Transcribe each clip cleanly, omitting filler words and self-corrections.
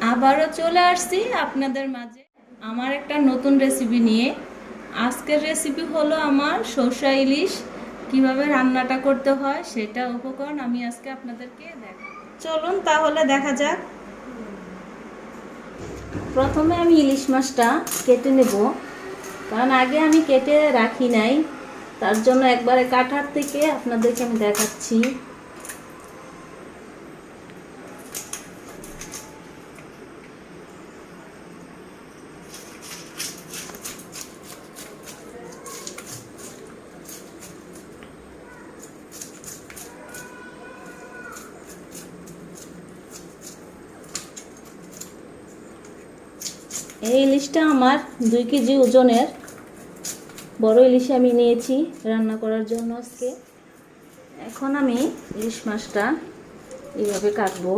আবারও চলে আসছি আপনাদের মাঝে আমার একটা নতুন রেসিপি নিয়ে। আজকের রেসিপি হলো আমার সরষা ইলিশ। কিভাবে রান্নাটা করতে হয় সেটা উপকরণ আমি আজকে আপনাদেরকে দেখাবো। চলুন তাহলে দেখা যাক। প্রথমে আমি ইলিশ মাছটা কেটে নেব, কারণ আগে আমি কেটে রাখি নাই, তার জন্য একবারে কাটার থেকে আপনাদেরকে আমি দেখাচ্ছি। এই ইলিশটা আমার 2 কেজি ওজনের বড় ইলিশ আমি নিয়েছি রান্না করার জন্য আজকে। এখন আমি ইলিশ মাছটা এইভাবে কাটবো।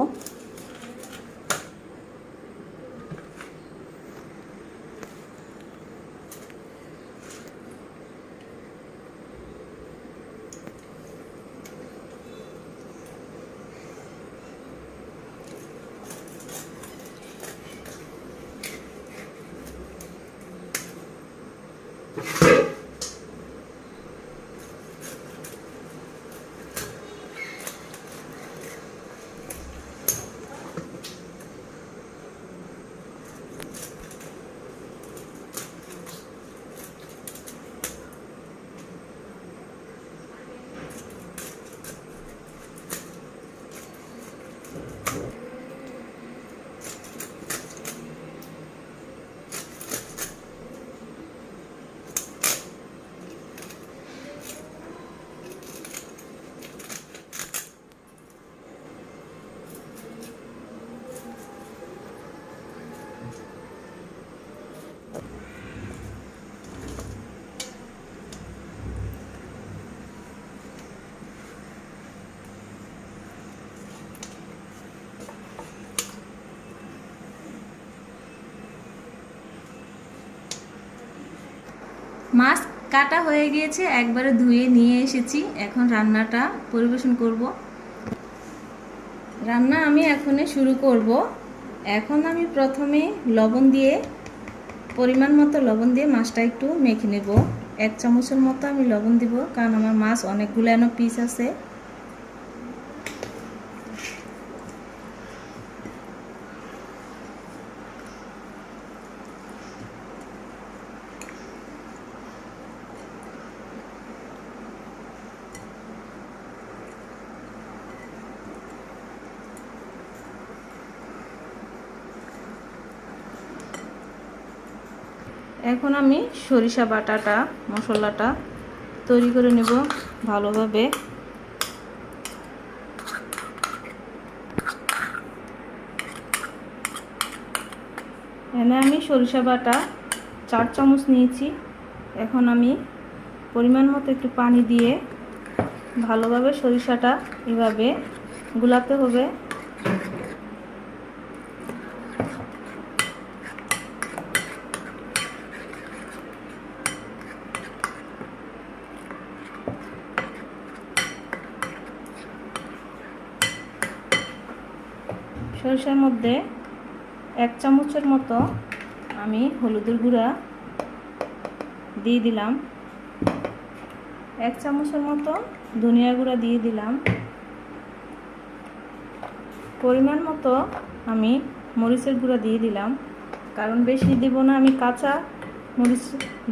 মাছ কাটা হয়ে গিয়েছে, একবারে ধুয়ে নিয়ে এসেছি। এখন রান্নাটা পরিবেশন করব। রান্না আমি এখনই শুরু করব। এখন আমি প্রথমে লবণ দিয়ে, পরিমাণ মতো লবণ দিয়ে মাছটা একটু মেখে নেব। 1 চামচের মতো আমি লবণ দিব, কারণ আমার মাছ অনেকগুলো পিস আছে। এখন আমি সরিষা বাটাটা, মশলাটা তৈরি করে নেব ভালোভাবে। এখানে আমি সরিষা বাটা 4 চামচ নিয়েছি। এখন আমি পরিমাণ মতো একটু পানি দিয়ে ভালোভাবে সরিষাটা এভাবে গুলাতে হবে। সরিষার মধ্যে 1 চামচের মতো আমি হলুদের গুঁড়া দিয়ে দিলাম, 1 চামচের মতো ধনিয়া গুঁড়া দিয়ে দিলাম, পরিমাণ মতো আমি মরিচের গুঁড়া দিয়ে দিলাম, কারণ বেশি দিব না, আমি কাঁচা মরিচ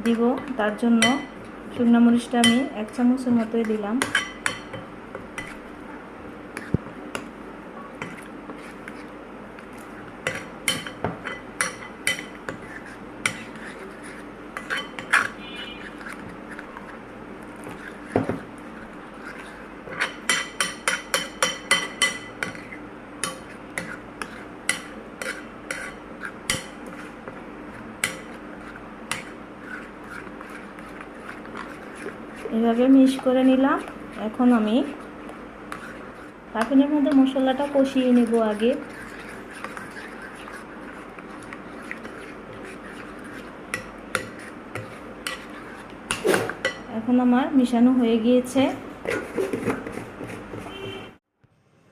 দিব, তার জন্য শুকনা মরিচটা আমি 1 চামচের মতোই দিলাম। এভাবে মিক্স করে নিলাম। এখন আমি পাতিলের মধ্যে মশলাটা কষিয়ে নেব আগে। এখন আমার মিশানো হয়ে গিয়েছে।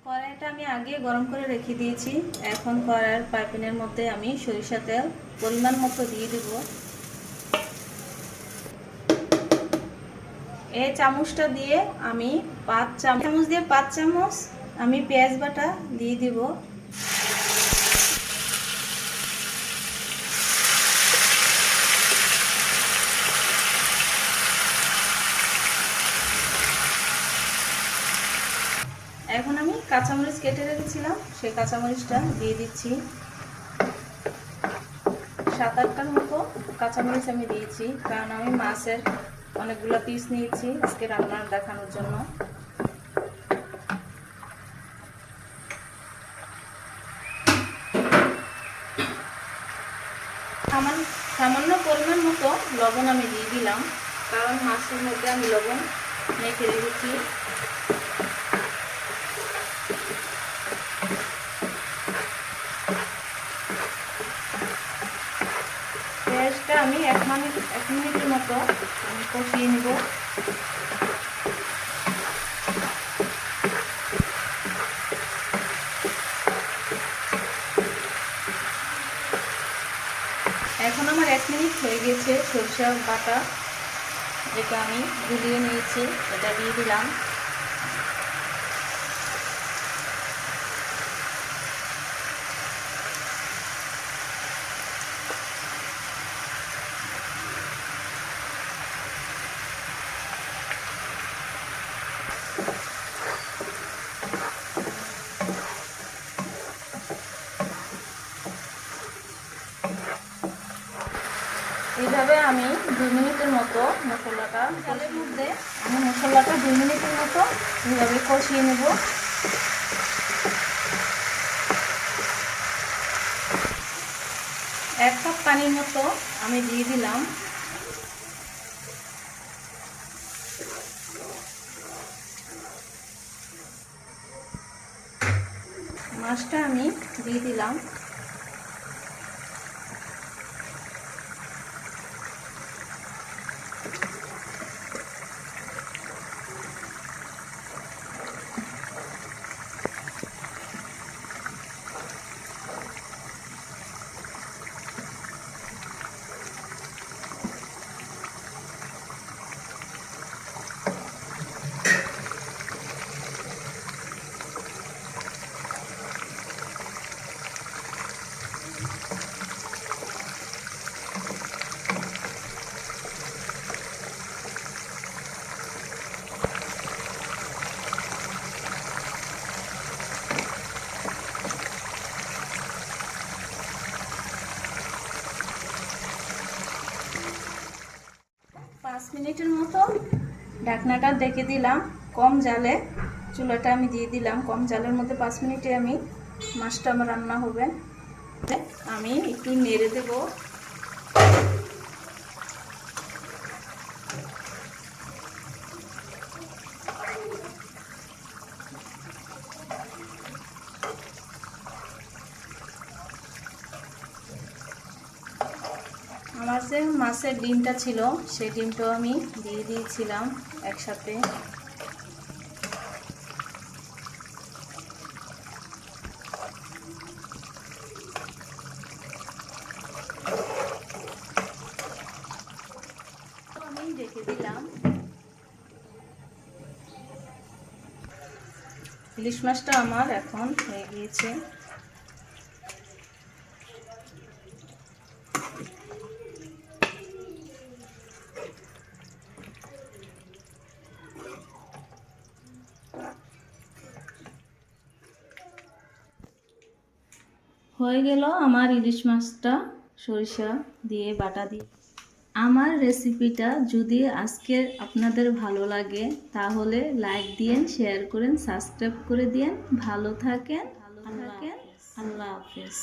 কড়াইটা আমি আগে গরম করে রেখে দিয়েছি। এখন কড়াইয়ের পাইপিনের মধ্যে আমি সরিষা তেল পরিমাণ মতো দিয়ে দিব। এই চামচটা দিয়ে আমি 5 চামচ দিয়ে 5 চামচ আমি পেঁয়াজ বাটা দিয়ে দিব। এখন আমি কাঁচামরিচ কেটে রেখেছিলাম, সেই কাঁচামরিচটা দিয়ে দিচ্ছি। 7-8টার মতো কাঁচামরিচ আমি দিয়েছি, কারণ আমি মাছের অনেকগুলো পিস নিয়েছি আজকে রান্না দেখানোর জন্য। সামান্য পরিমাণ মতো লবণ আমি দিয়ে দিলাম, কারণ মাছের মধ্যে আমি লবণ মেখে রেখেছি। পেঁয়াজটা আমি 1 মিনিটের মতো আমি কষিয়ে নেব। এখন আমার 1 মিনিট হয়ে গেছে। সরিষা বাটা যেটা আমি গুলিয়ে নিয়েছি এটা দিয়ে দিলাম। এইভাবে আমি 2 মিনিটের মতো মশলাটা তেলের মধ্যে 2 মিনিটের মতো এইভাবে কষিয়ে নেব। এক কাপ পানির মতো আমি দিয়ে দিলাম। মাছটা আমি দিয়ে দিলাম। পাঁচ মিনিটের মতো ঢাকনাটা ঢেকে দিলাম। কম জালে চুলাটা আমি দিয়ে দিলাম। কম জালের মধ্যে 5 মিনিটে আমি মাছটা আমার রান্না হবে। আমি একটু নেড়ে দেব। আমার যে মাছের ডিমটা ছিল সেই ডিমটাও আমি দিয়ে দিয়েছিলাম একসাথে। আমি রেখে দিলাম। ইলিশ মাছটা আমার এখন হয়ে গিয়েছে। হয়ে গেল আমার ইলিশ মাছটা সরিষা দিয়ে বাটা দিয়ে। আমার রেসিপিটা যদি আজকে আপনাদের ভালো লাগে তাহলে লাইক দিয়েন, শেয়ার করেন, সাবস্ক্রাইব করে দিয়েন। ভালো থাকেন, আল্লাহ হাফেজ।